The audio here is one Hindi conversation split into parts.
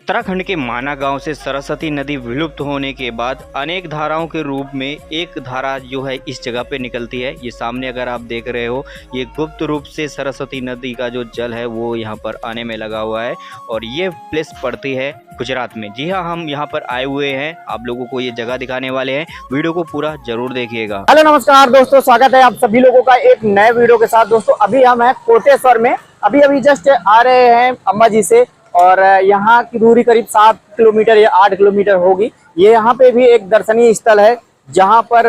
उत्तराखंड के माना गांव से सरस्वती नदी विलुप्त होने के बाद अनेक धाराओं के रूप में एक धारा जो है इस जगह पे निकलती है। ये सामने अगर आप देख रहे हो, ये गुप्त रूप से सरस्वती नदी का जो जल है वो यहाँ पर आने में लगा हुआ है और ये प्लेस पड़ती है गुजरात में। जी हाँ, हम यहाँ पर आए हुए हैं, आप लोगों को ये जगह दिखाने वाले हैं। वीडियो को पूरा जरूर देखिएगा। हेलो नमस्कार दोस्तों, स्वागत है आप सभी लोगों का एक नए वीडियो के साथ। दोस्तों अभी हम हैं कोटेश्वर में, अभी जस्ट आ रहे हैं अंबाजी से और यहाँ की दूरी करीब 7 किलोमीटर या 8 किलोमीटर होगी। ये यहाँ पे भी एक दर्शनीय स्थल है जहाँ पर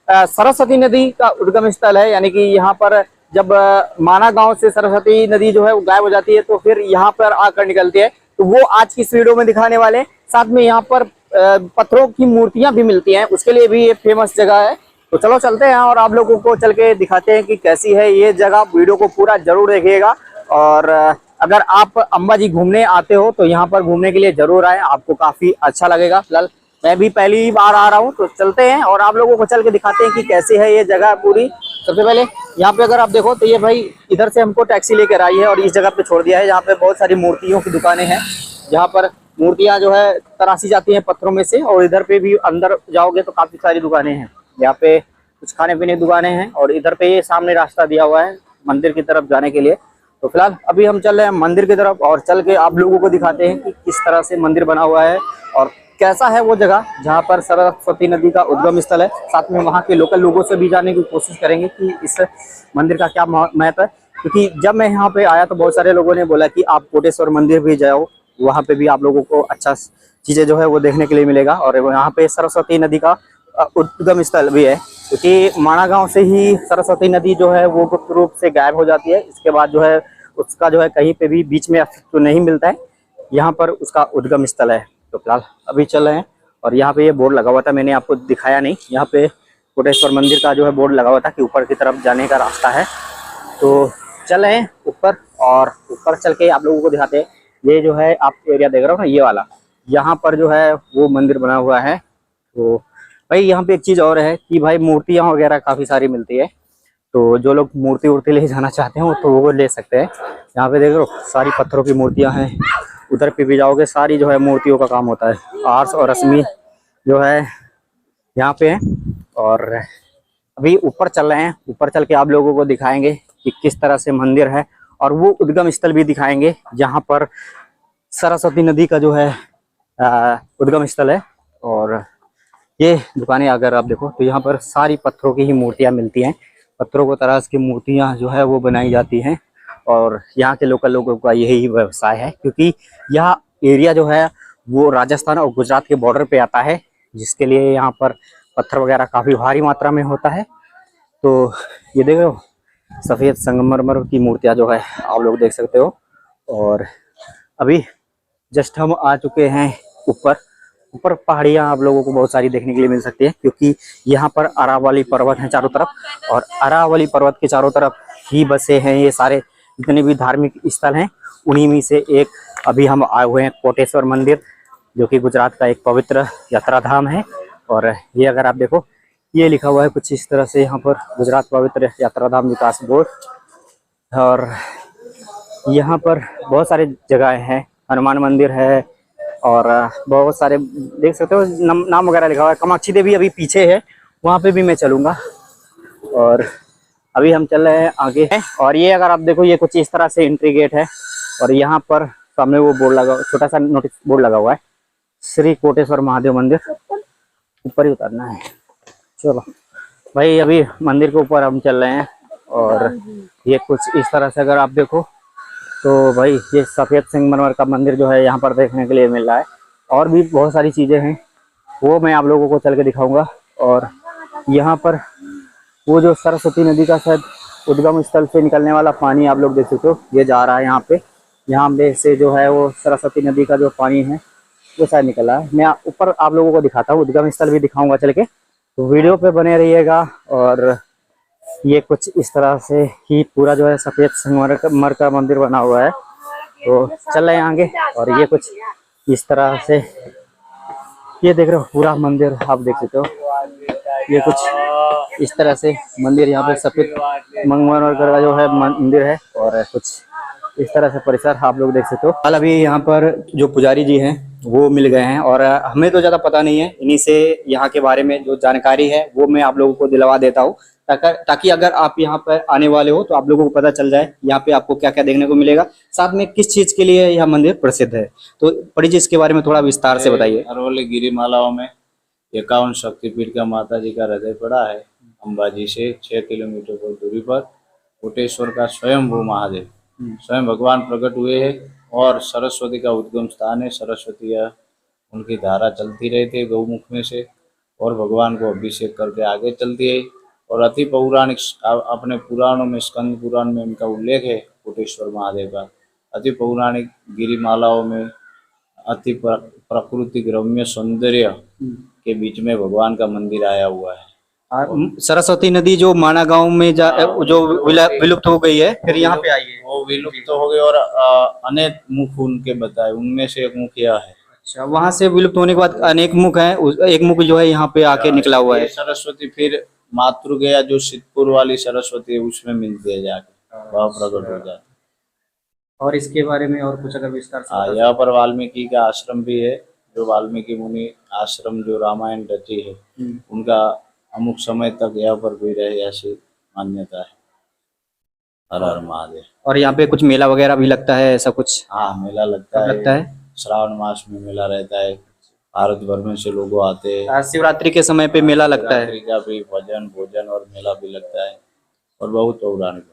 सरस्वती नदी का उद्गम स्थल है। यानी कि यहाँ पर जब माना गांव से सरस्वती नदी जो है वो गायब हो जाती है तो फिर यहाँ पर आकर निकलती है, तो वो आज की इस वीडियो में दिखाने वाले हैं। साथ में यहाँ पर पत्थरों की मूर्तियां भी मिलती हैं, उसके लिए भी ये फेमस जगह है। तो चलो चलते हैं और आप लोगों को चल के दिखाते हैं कि कैसी है ये जगह। वीडियो को पूरा जरूर देखिएगा और अगर आप अंबाजी घूमने आते हो तो यहाँ पर घूमने के लिए जरूर आए, आपको काफी अच्छा लगेगा। फिलहाल मैं भी पहली बार आ रहा हूँ, तो चलते हैं और आप लोगों को चल के दिखाते हैं कि कैसी है ये जगह पूरी। सबसे पहले यहाँ पे अगर आप देखो तो ये भाई इधर से हमको टैक्सी लेकर आई है और इस जगह पे छोड़ दिया है। यहाँ पे बहुत सारी मूर्तियों की दुकानें हैं, जहाँ पर मूर्तियां जो है तराशी जाती हैं पत्थरों में से। और इधर पे भी अंदर जाओगे तो काफी सारी दुकानें हैं। यहाँ पे कुछ खाने पीने की दुकानें हैं और इधर पे ये सामने रास्ता दिया हुआ है मंदिर की तरफ जाने के लिए। तो फिलहाल अभी हम चल रहे हैं मंदिर की तरफ और चल के आप लोगों को दिखाते हैं कि किस तरह से मंदिर बना हुआ है और कैसा है वो जगह जहाँ पर सरस्वती नदी का उद्गम स्थल है। साथ में वहाँ के लोकल लोगों से भी जानने की कोशिश करेंगे कि इस मंदिर का क्या महत्व है, क्योंकि जब मैं यहाँ पे आया तो बहुत सारे लोगों ने बोला कि आप कोटेश्वर मंदिर भी जाओ, वहाँ पे भी आप लोगों को अच्छा चीजें जो है वो देखने के लिए मिलेगा। और यहाँ पे सरस्वती नदी का उद्गम स्थल भी है, क्योंकि माना गांव से ही सरस्वती नदी जो है वो गुप्त रूप से गायब हो जाती है। इसके बाद जो है उसका जो है कहीं पे भी बीच में अस्तित्व नहीं मिलता है, यहाँ पर उसका उद्गम स्थल है। तो फिलहाल अभी चल रहे हैं और यहाँ पे ये बोर्ड लगा हुआ था, मैंने आपको दिखाया नहीं। यहाँ पे कोटेश्वर मंदिर का जो है बोर्ड लगा हुआ था कि ऊपर की तरफ जाने का रास्ता है। तो चल रहे हैं ऊपर और ऊपर चल के आप लोगों को दिखाते हैं। ये जो है आप एरिया देख रहे हो ना, ये वाला, यहाँ पर जो है वो मंदिर बना हुआ है। तो भाई यहाँ पे एक चीज और है कि भाई मूर्तियां वगैरह काफी सारी मिलती है, तो जो लोग मूर्ति उर्ति ले जाना चाहते हैं तो वो ले सकते हैं। यहाँ पे देख लो सारी पत्थरों की मूर्तियां हैं। उधर पे भी जाओगे सारी जो है मूर्तियों का काम होता है। आर्ट्स और रश्मि जो है यहाँ पे है। और अभी ऊपर चल रहे हैं, ऊपर चल के आप लोगों को दिखाएंगे कि किस तरह से मंदिर है और वो उद्गम स्थल भी दिखाएंगे जहाँ पर सरस्वती नदी का जो है उद्गम स्थल है। और ये दुकानें अगर आप देखो तो यहाँ पर सारी पत्थरों की ही मूर्तियाँ मिलती हैं। पत्थरों को तराश की मूर्तियाँ जो है वो बनाई जाती हैं और यहाँ के लोकल लोगों का यही व्यवसाय है, क्योंकि यह एरिया जो है वो राजस्थान और गुजरात के बॉर्डर पे आता है, जिसके लिए यहाँ पर पत्थर वगैरह काफ़ी भारी मात्रा में होता है। तो ये देख रहे हो सफ़ेद संगमरमर की मूर्तियाँ जो है आप लोग देख सकते हो। और अभी जस्ट हम आ चुके हैं ऊपर। ऊपर पहाड़ियाँ आप लोगों को बहुत सारी देखने के लिए मिल सकती है, क्योंकि यहाँ पर अरावली पर्वत है चारों तरफ और अरावली पर्वत के चारों तरफ ही बसे हैं ये सारे जितने भी धार्मिक स्थल हैं। उन्हीं में से एक अभी हम आए हुए हैं कोटेश्वर मंदिर, जो कि गुजरात का एक पवित्र यात्रा धाम है। और ये अगर आप देखो ये लिखा हुआ है कुछ इस तरह से यहाँ पर गुजरात पवित्र यात्रा धाम विकास बोर्ड। और यहाँ पर बहुत सारे जगह हैं, हनुमान मंदिर है और बहुत सारे देख सकते हो नाम वगैरह लिखा हुआ है। कामाक्षी देवी अभी पीछे है, वहाँ पे भी मैं चलूँगा। और अभी हम चल रहे हैं आगे। और ये अगर आप देखो ये कुछ इस तरह से एंट्री गेट है और यहाँ पर सामने वो बोर्ड लगा, छोटा सा नोटिस बोर्ड लगा हुआ है, श्री कोटेश्वर महादेव मंदिर। ऊपर ही उतरना है। चलो भाई अभी मंदिर के ऊपर हम चल रहे हैं और ये कुछ इस तरह से अगर आप देखो तो भाई ये सफ़ेद संगमरमर का मंदिर जो है यहाँ पर देखने के लिए मिल रहा है। और भी बहुत सारी चीज़ें हैं, वो मैं आप लोगों को चल के दिखाऊंगा। और यहाँ पर वो जो सरस्वती नदी का शायद उद्गम स्थल से निकलने वाला पानी आप लोग देख सकते हो, ये जा रहा है यहाँ पे। यहाँ पे से जो है वो सरस्वती नदी का जो पानी है वो शायद निकल रहा है। मैं ऊपर आप लोगों को दिखाता हूँ, उद्गम स्थल भी दिखाऊंगा चल के, तो वीडियो पे बने रहिएगा। और ये कुछ इस तरह से ही पूरा जो है सफ़ेद संगमरमर का मंदिर बना हुआ है। तो चल रहे हैं आगे और ये कुछ इस तरह से ये देख रहे हो पूरा मंदिर आप देख सकते हो। ये कुछ इस तरह से मंदिर यहाँ पे सफ़ेद संगमरमर का जो है मंदिर है। और कुछ इस तरह से परिसर आप लोग देख सकते हो। हाल अभी यहाँ पर जो पुजारी जी हैं वो मिल गए हैं और हमें तो ज़्यादा पता नहीं है, इन्हीं से यहाँ के बारे में जो जानकारी है वो मैं आप लोगों को दिलवा देता हूँ, ताकि अगर आप यहाँ पर आने वाले हो तो आप लोगों को पता चल जाए यहाँ पे आपको क्या क्या देखने को मिलेगा, साथ में किस चीज़ के लिए यह मंदिर प्रसिद्ध है। तो पंडित जी इसके बारे में थोड़ा विस्तार से बताइए। अरवली गिरिमालाओं में 51 शक्तिपीठ का माता जी का हृदय पड़ा है। अंबाजी से 6 किलोमीटर पर दूरी पर कोटेश्वर का स्वयंभू महादेव स्वयं भगवान प्रकट हुए हैं और सरस्वती का उद्गम स्थान है। सरस्वती उनकी धारा चलती रहती है गौमुख में से और भगवान को अभिषेक करके आगे चलती है। और अति पौराणिक अपने पुराणों में स्कंद पुराण में इनका उल्लेख है कोटेश्वर महादेव का। अति पौराणिक गिरिमालाओं में अति प्राकृतिक रम्य सौंदर्य के बीच में भगवान का मंदिर आया हुआ है। सरस्वती नदी जो माना गांव में जो विलुप्त हो गई है, फिर यहाँ पे आई है। वो विलुप्त तो हो गई और अनेक मुख उनके बताए, उनमें से एक मुख यह है। अच्छा, वहां से विलुप्त होने के बाद अनेक मुख हैं, एक मुख जो है यहाँ पे आके निकला हुआ है। सरस्वती फिर मातृ गया जो सिद्धपुर वाली सरस्वती है उसमें मिलती है जाके, वह प्रकट हो जाती। और इसके बारे में और कुछ अगर विस्तार से यहाँ पर वाल्मीकि का आश्रम भी है, जो वाल्मीकि मुनि आश्रम जो रामायण रची है उनका अमुक समय तक यहाँ पर भी रहे ऐसी मान्यता है। हर हर महादेव। और यहाँ पे कुछ मेला वगैरह भी लगता है, ऐसा कुछ? हाँ, मेला लगता है। श्रावण मास में मेला रहता है, भारत भर में से लोग आते हैं। शिवरात्रि के समय पे मेला लगता है, शिवरात्रि का भी भजन भोजन और मेला भी लगता है और बहुत पौराणिक।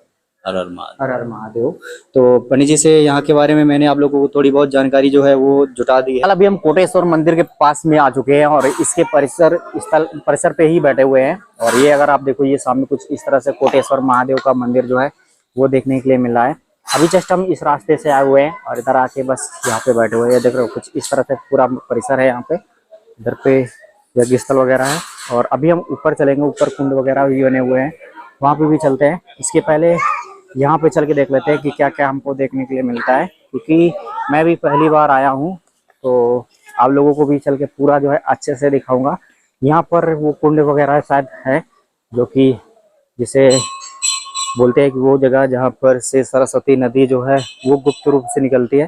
हर हर महादेव। हर हर महादेव। तो पंडित जी से यहाँ के बारे में मैंने आप लोगों को थोड़ी बहुत जानकारी जो है वो जुटा दी है। अभी हम कोटेश्वर मंदिर के पास में आ चुके हैं और इसके परिसर पे ही बैठे हुए हैं। और ये अगर आप देखो, ये सामने कुछ इस तरह से कोटेश्वर महादेव का मंदिर जो है वो देखने के लिए मिल रहा है। अभी जस्ट हम इस रास्ते से आए हुए हैं और इधर आके बस यहाँ पे बैठे हुए हैं। देख रहे हो, कुछ इस तरह से पूरा परिसर है यहाँ पे। इधर पे यज्ञ स्थल वगैरह है और अभी हम ऊपर चलेंगे, ऊपर कुंड वगैरह भी बने हुए हैं, वहाँ पे भी चलते हैं। इसके पहले यहाँ पे चल के देख लेते हैं कि क्या क्या हमको देखने के लिए मिलता है, क्योंकि मैं भी पहली बार आया हूँ तो आप लोगों को भी चल के पूरा जो है अच्छे से दिखाऊंगा। यहाँ पर वो कुंड वगैरह शायद है, जो कि जिसे बोलते हैं कि वो जगह जहाँ पर से सरस्वती नदी जो है वो गुप्त रूप से निकलती है,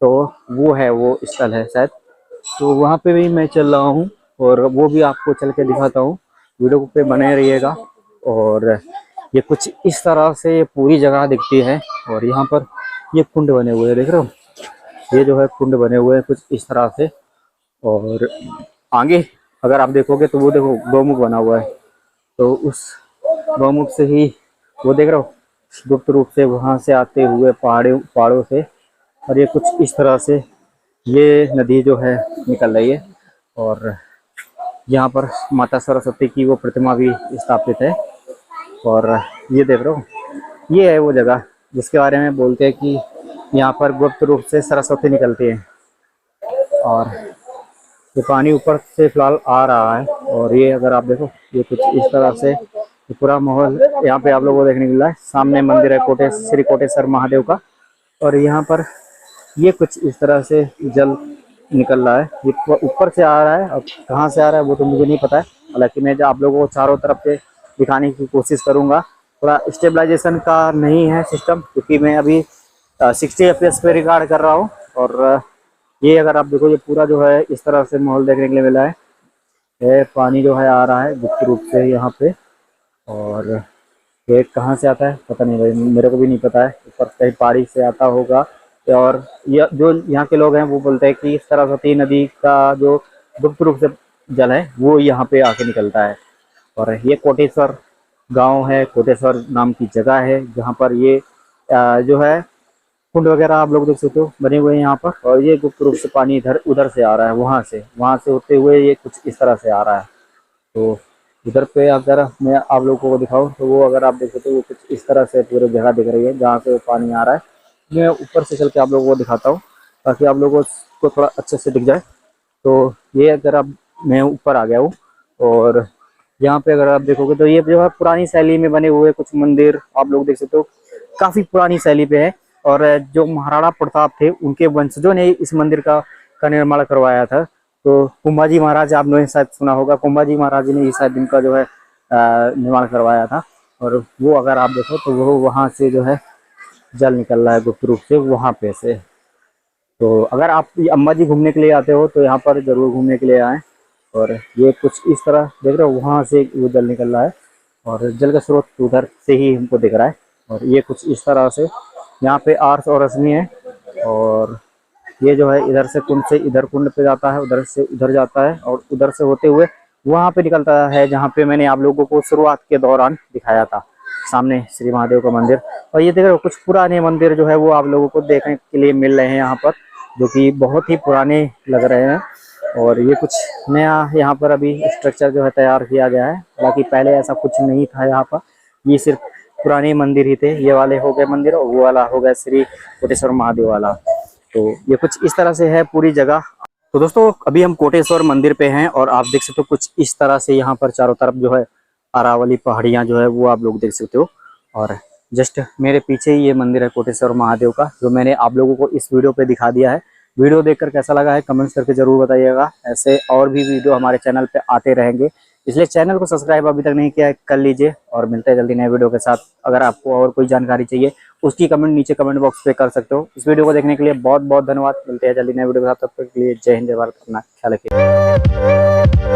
तो वो है, वो स्थल है शायद। तो वहाँ पे भी मैं चल रहा हूँ और वो भी आपको चल के दिखाता हूँ। वीडियो पे बने रहिएगा। और ये कुछ इस तरह से पूरी जगह दिखती है और यहाँ पर ये कुंड बने हुए हैं, देख रहे हो, ये जो है कुंड बने हुए हैं कुछ इस तरह से। और आगे अगर आप देखोगे तो वो देखो गौमुख बना हुआ है, तो उस गौमुख से ही वो देख रहे हो गुप्त रूप से वहाँ से आते हुए पहाड़ों से, और ये कुछ इस तरह से ये नदी जो है निकल रही है। और यहाँ पर माता सरस्वती की वो प्रतिमा भी स्थापित है। और ये देख रहे हो, ये है वो जगह जिसके बारे में बोलते हैं कि यहाँ पर गुप्त रूप से सरस्वती निकलती है। और ये पानी ऊपर से फिलहाल आ रहा है और ये अगर आप देखो, ये कुछ इस तरह से पूरा माहौल यहाँ पे आप लोगों को देखने को मिला है। सामने मंदिर है श्री कोटेश्वर महादेव का, और यहाँ पर ये कुछ इस तरह से जल निकल रहा है, ये ऊपर से आ रहा है। अब कहाँ से आ रहा है वो तो मुझे नहीं पता है, हालांकि मैं आप लोगों को चारों तरफ से दिखाने की कोशिश करूंगा। थोड़ा स्टेबलाइजेशन का नहीं है सिस्टम, क्योंकि मैं अभी 60 FPS पे रिकॉर्ड कर रहा हूँ। और ये अगर आप देखो, ये पूरा जो है इस तरह से माहौल देखने के लिए मिला है। पानी जो है आ रहा है गुप्त रूप से यहाँ पे, और ये कहाँ से आता है पता नहीं भाई, मेरे को भी नहीं पता है। ऊपर कहीं पहाड़ी से आता होगा। और ये जो यहाँ के लोग हैं वो बोलते हैं कि सरस्वती नदी का जो गुप्त रूप से जल है वो यहाँ पे आके निकलता है। और ये कोटेश्वर गांव है, कोटेश्वर नाम की जगह है जहाँ पर ये जो है कुंड वगैरह आप लोग देख सकते हो बने हुए हैं यहाँ पर। और ये गुप्त रूप से पानी इधर उधर से आ रहा है, वहाँ से होते हुए ये कुछ इस तरह से आ रहा है। तो इधर पे अगर मैं आप लोगों को दिखाऊं तो वो अगर आप देखें तो वो कुछ इस तरह से पूरी जगह दिख रही है जहाँ से वो पानी आ रहा है। मैं ऊपर से चल के आप लोगों को दिखाता हूँ ताकि आप लोगों को थोड़ा अच्छे से दिख जाए। तो ये अगर आप, मैं ऊपर आ गया हूँ और यहाँ पे अगर आप देखोगे तो ये जो है पुरानी शैली में बने हुए कुछ मंदिर आप लोग देख सकते हो, काफी पुरानी शैली पे है। और जो महाराणा प्रताप थे उनके वंशजों ने इस मंदिर का निर्माण करवाया था। तो कुंभाजी महाराज, आपने शायद सुना होगा, कुंभाजी महाराज ने इस इनका जो है निर्माण करवाया था। और वो अगर आप देखो तो वो वहाँ से जो है जल निकल रहा है गुप्त रूप से वहाँ पे से। तो अगर आप अंबाजी घूमने के लिए आते हो तो यहाँ पर जरूर घूमने के लिए आएँ। और ये कुछ इस तरह देख रहे हो, वहाँ से वो जल निकल रहा है और जल का स्रोत उधर से ही हमको दिख रहा है। और ये कुछ इस तरह से यहाँ पे आर्स और रश्मि है। और ये जो है इधर से कुंड से इधर कुंड पे जाता है, उधर से उधर जाता है और उधर से होते हुए वहाँ पे निकलता है जहाँ पे मैंने आप लोगों को शुरुआत के दौरान दिखाया था, सामने श्री महादेव का मंदिर। और ये देख रहे हो कुछ पुराने मंदिर जो है वो आप लोगों को देखने के लिए मिल रहे हैं यहाँ पर, जो कि बहुत ही पुराने लग रहे हैं। और ये कुछ नया यहाँ पर अभी स्ट्रक्चर जो है तैयार किया गया है, बाकी पहले ऐसा कुछ नहीं था यहाँ पर। ये सिर्फ पुराने मंदिर ही थे, ये वाले हो गए मंदिर और वो वाला हो गया श्री कोटेश्वर महादेव वाला। तो ये कुछ इस तरह से है पूरी जगह। तो दोस्तों अभी हम कोटेश्वर मंदिर पे हैं और आप देख सकते हो कुछ इस तरह से यहाँ पर चारों तरफ जो है अरावली पहाड़ियाँ जो है वो आप लोग देख सकते हो। और जस्ट मेरे पीछे ही ये मंदिर है कोटेश्वर महादेव का, जो मैंने आप लोगों को इस वीडियो पे दिखा दिया है। वीडियो देखकर कैसा लगा है कमेंट्स करके जरूर बताइएगा। ऐसे और भी वीडियो हमारे चैनल पे आते रहेंगे, इसलिए चैनल को सब्सक्राइब अभी तक नहीं किया है कर लीजिए। और मिलते हैं जल्दी नए वीडियो के साथ। अगर आपको और कोई जानकारी चाहिए उसकी कमेंट नीचे कमेंट बॉक्स पे कर सकते हो। इस वीडियो को देखने के लिए बहुत बहुत धन्यवाद। मिलते हैं जल्दी नए वीडियो के साथ, तब तक के लिए जय हिंद जय भारत, अपना ख्याल रखिए।